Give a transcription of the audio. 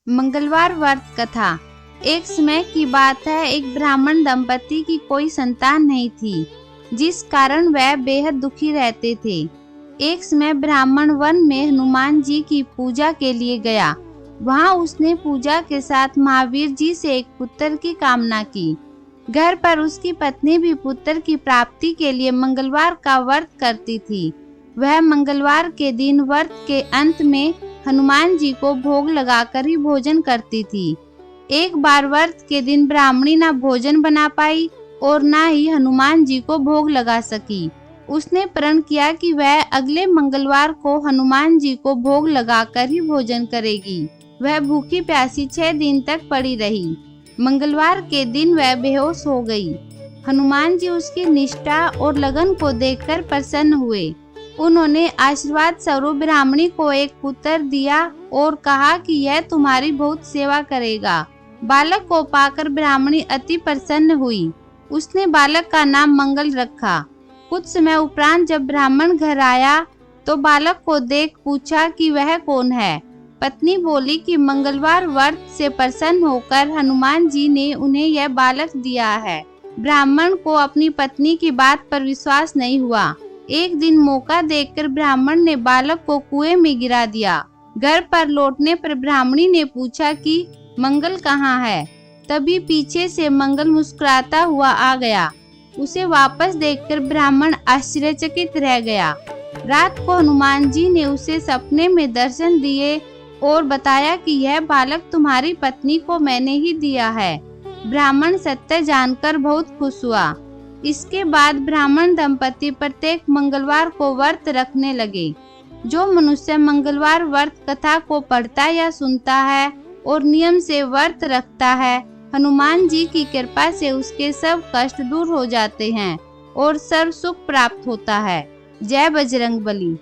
मंगलवार व्रत कथा। एक समय की बात है, एक ब्राह्मण दंपति की कोई संतान नहीं थी, जिस कारण वह बेहद दुखी रहते थे। एक समय ब्राह्मण वन में हनुमान जी की पूजा के लिए गया। वहां उसने पूजा के साथ महावीर जी से एक पुत्र की कामना की। घर पर उसकी पत्नी भी पुत्र की प्राप्ति के लिए मंगलवार का व्रत करती थी। वह मंगलवार के दिन व्रत के अंत में हनुमान जी को भोग लगाकर ही भोजन करती थी। एक बार व्रत के दिन ब्राह्मणी न भोजन बना पाई और न ही हनुमान जी को भोग लगा सकी। उसने प्रण किया कि वह अगले मंगलवार को हनुमान जी को भोग लगाकर ही भोजन करेगी। वह भूखी प्यासी 6 दिन तक पड़ी रही। मंगलवार के दिन वह बेहोश हो गई। हनुमान जी उसकी निष्ठा और लगन को देखकर प्रसन्न हुए। उन्होंने आशीर्वाद स्वरूप ब्राह्मणी को एक पुत्र दिया और कहा कि यह तुम्हारी बहुत सेवा करेगा। बालक को पाकर ब्राह्मणी अति प्रसन्न हुई। उसने बालक का नाम मंगल रखा। कुछ समय उपरांत जब ब्राह्मण घर आया तो बालक को देख पूछा कि वह कौन है। पत्नी बोली कि मंगलवार व्रत से प्रसन्न होकर हनुमान जी ने उन्हें यह बालक दिया है। ब्राह्मण को अपनी पत्नी की बात पर विश्वास नहीं हुआ। एक दिन मौका देखकर ब्राह्मण ने बालक को कुएं में गिरा दिया। घर पर लौटने पर ब्राह्मणी ने पूछा कि मंगल कहाँ है। तभी पीछे से मंगल मुस्कुराता हुआ आ गया। उसे वापस देखकर ब्राह्मण आश्चर्यचकित रह गया। रात को हनुमान जी ने उसे सपने में दर्शन दिए और बताया कि यह बालक तुम्हारी पत्नी को मैंने ही दिया है। ब्राह्मण सत्य जानकर बहुत खुश हुआ। इसके बाद ब्राह्मण दंपति प्रत्येक मंगलवार को व्रत रखने लगे। जो मनुष्य मंगलवार व्रत कथा को पढ़ता या सुनता है और नियम से व्रत रखता है, हनुमान जी की कृपा से उसके सब कष्ट दूर हो जाते हैं और सर्व सुख प्राप्त होता है। जय बजरंगबली।